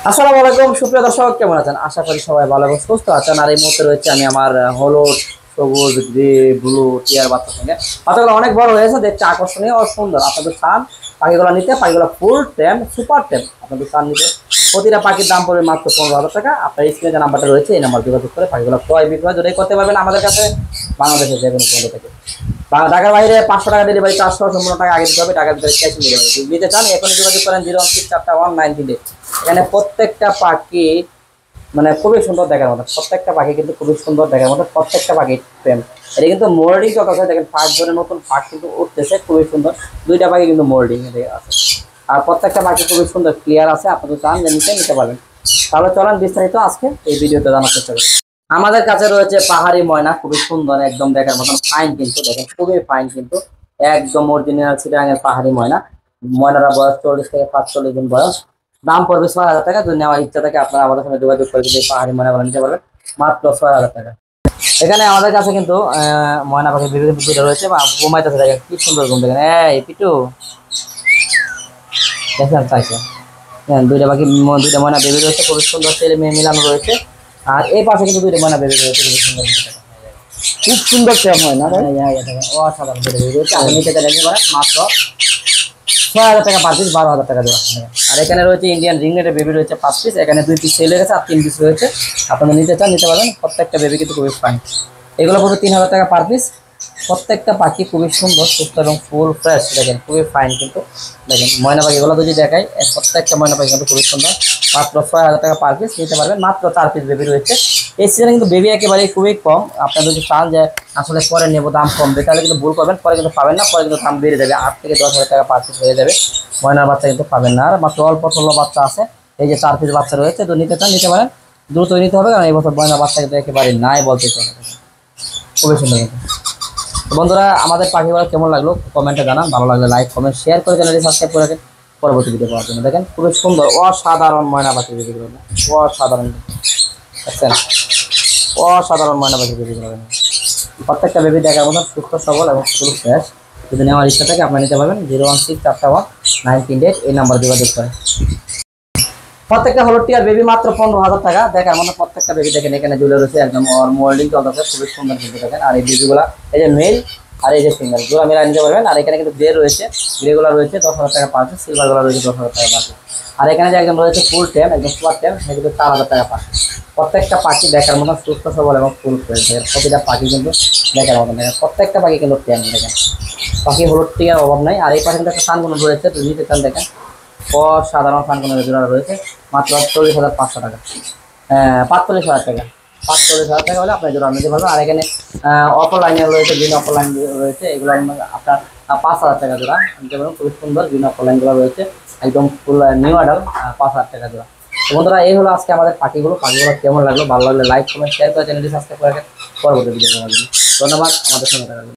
আসসালামু আলাইকুম সুপ্রিয় দর্শক, কেমন আছেন? আশা করি সবাই ভালো এবং সুস্থ আছেন। আর এই মুহূর্তে রয়েছে আমি আমার হলুদ, সবুজ, গ্রে, ব্লু টিয়ার বাচ্চার সঙ্গে। বাচ্চাগুলো অনেক বড় হয়েছে, দেখতে আকর্ষণীয় ও সুন্দর। আপনাদের চান পাখিগুলো নিতে? পাখিগুলো ফুল টেম, সুপার টেম। আপনাদের চান নিতে? প্রতিটা পাখির দাম পড়বে মাত্র 15,000 টাকা। আপনার স্ক্রিনে যে নাম্বারটা রয়েছে এই নাম্বার যোগাযোগ করে পাখিগুলো ক্রয় বিক্রয় দুটোই করতে পারবেন আমাদের কাছে, বাংলাদেশের যে কোনো কেন্দ্র থেকে। ঢাকার বাইরে 500 টাকা ডেলিভারি, 400 টাকা আগে দিতে হবে। টাকার ভিতরে ক্যাশ ডেলিভারি যদি নিতে চান এখনই যোগাযোগ করেন 0164193। এখানে প্রত্যেকটা পাখি মানে খুবই সুন্দর দেখার মতো, প্রত্যেকটা পাখি কিন্তু খুবই সুন্দর দেখার মতো, প্রত্যেকটা পাখি প্রেম। এটা কিন্তু মোল্ডিং কথা দেখেন, ফাঁক ধরে নতুন ফাঁক কিন্তু উঠতেছে, খুবই সুন্দর। দুইটা পাখি কিন্তু মোল্ডিং আছে, আর প্রত্যেকটা পাখি খুবই সুন্দর ক্লিয়ার আছে। আপনাদের চান যে নিতে পারবেন। তাহলে চলেন বিস্তারিত আজকে এই ভিডিওতে জানার চেষ্টা করি। আমাদের কাছে রয়েছে পাহাড়ি ময়না, খুবই সুন্দর একদম দেখার মতন, ফাইন কিন্তু দেখেন, খুবই ফাইন কিন্তু, একদম অরিজিনাল চিটাগাঙের পাহাড়ি ময়না। ময়নারা বয়স 40 থেকে 45 দিন বয়স। দাম পড়বে 6,000 টাকা। যদি নেওয়ার ইচ্ছা থাকে আপনারা আমাদের সঙ্গে যোগাযোগ করে যদি পাহাড়ি ময়নাগুলো নিতে পারবেন মাত্র 6,000 টাকা। এখানে আমাদের কাছে কিন্তু ময়না পাখি বিভিন্ন দুটো রয়েছে বা ঘুমাইতেছে, দেখেন কি সুন্দর ঘুম। দেখেন এই পিটু দেখেন চাইছে। হ্যাঁ, দুইটা ময়না বেবি রয়েছে, খুবই সুন্দর ছেলে মেয়ে মিলানো রয়েছে। আর এই পাশে কিন্তু দুইটা ময়না বেবি রয়েছে, খুবই সুন্দর, খুব সুন্দর প্রেম হয় না? অসাধারণ বেবি রয়েছে। আপনি নিতে চাইলে নিতে পারেন মাত্র 6,000 টাকা পার পিস, 12,000 টাকা দেওয়া। আর এখানে রয়েছে ইন্ডিয়ান রিংনেটের বেবি রয়েছে 5 পিস। এখানে 2 পিস সেল হয়ে গেছে আর 3 পিস রয়েছে। আপনারা নিতে চান নিতে পারবেন। প্রত্যেকটা বেবি কিন্তু খুবই ফাইন। এগুলো পড়বে 3,000 টাকা পার পিস। প্রত্যেকটা পাখি খুবই সুন্দর, সুস্থ এবং ফুল ফ্রেশ। দেখেন খুবই ফাইন কিন্তু। দেখেন ময়না পাখিগুলো যদি দেখাই, প্রত্যেকটা ময়না পাখি কিন্তু খুবই সুন্দর। মাত্র 6,000 টাকা পার পিস নিতে পারবেন। মাত্র 4 পিস বেবি রয়েছে। এই সিজনে কিন্তু বেবি একেবারেই খুবই কম। আপনারা যদি চান যে আসলে পরে নেবো, দাম কমবে, তাহলে কিন্তু ভুল করবেন। পরে কিন্তু পাবেন না, পরে কিন্তু দাম বেড়ে যাবে, 8 থেকে 10,000 টাকা পার পিস হয়ে যাবে। ময়নার বাচ্চা কিন্তু পাবেন না। আর মাত্র অল্প ষোলো বাচ্চা আছে। এই যে 4 পিস বাচ্চা রয়েছে, তো নিতে চান নিতে পারেন। দ্রুত নিতে হবে, কারণ এই বছর ময়নার বাচ্চা কিন্তু একেবারে নাই বলতে চলে। খুবই সুন্দর কিন্তু। তো বন্ধুরা, আমাদের পাখিগুলো কেমন লাগলো কমেন্টে জানান। ভালো লাগলে লাইক কমেন্ট শেয়ার করে চ্যানেলটি সাবস্ক্রাইব করে রাখেন পরবর্তী ভিডিও পাওয়ার জন্য। দেখেন খুবই সুন্দর অসাধারণ ময়না পাখি ভিডিওগুলো, অসাধারণ দেখছেন, অসাধারণ ময়না পাখি ভিডিওগুলো। প্রত্যেকটা বেবি দেখার মতো সুস্থ সবল এবং ফুল ফ্রেশ। যদি নেওয়ার ইচ্ছা থাকে আপনারা নিতে পারবেন। 0164193 এই নাম্বার যোগাযোগ করে। প্রত্যেকটা হলুদ টিয়ার বেবি মাত্র 15,000 টাকা। দেখার মতো প্রত্যেকটা বেবি দেখেন এখানে ঝুলে রয়েছে, একদম মোল্ডিং চলতেছে, খুবই সুন্দর কিন্তু দেখেন। আর এই বেবিগুলা এই যে মেল আর এই যে সিঙ্গেল জোড়া মেলা নিতে পারবেন। আর এখানে কিন্তু গ্রে রয়েছে, গ্রেগুলো রয়েছে 10,000 টাকা পাচ্ছে, সিলভারগুলো রয়েছে 10,000 টাকা পাচ্ছে। আর এখানে যে একদম রয়েছে ফুল টেম, একদম সুপার টেম, সেগুলো 4,000 টাকা পাচ্ছে। প্রত্যেকটা পাখি দেখার মতো সুস্থ সবল এবং ফুল ফ্রেশ। প্রতিটা পাখি কিন্তু দেখার মতো দেখেন, প্রত্যেকটা পাখি কিন্তু টেম দেখেন। পাখি হলুদ টিয়ার অভাব নাই। আর এই পাশে কিন্তু একটা সানগুলো রয়েছে, তো নিতে চান দেখেন অসাধারণ সানগুলো জোড়া রয়েছে মাত্র 40,500 টাকা। 45,000 টাকা, 45,000 টাকা হলে আপনার জোড়া নিতে পারবেন। আর এখানে অপর লাইনে রয়েছে, গ্রিন অপর লাইন রয়েছে, এগুলো আপনার 5,000 টাকা জোড়া নিতে পারবেন। খুবই সুন্দর গ্রিন অপর লাইনগুলো রয়েছে, একদম ফুল নিউ অ্যাডাল, 5,000 টাকা জোড়া। তো বন্ধুরা, এই হলো আজকে আমাদের পাখিগুলো কেমন লাগলো? ভালো লাগলে লাইক কমেন্ট শেয়ার করে চ্যানেলটি সাবস্ক্রাইব করে রাখেন পরবর্তী ভিডিও দেখার জন্য। ধন্যবাদ আমাদের সঙ্গে থাকার জন্য।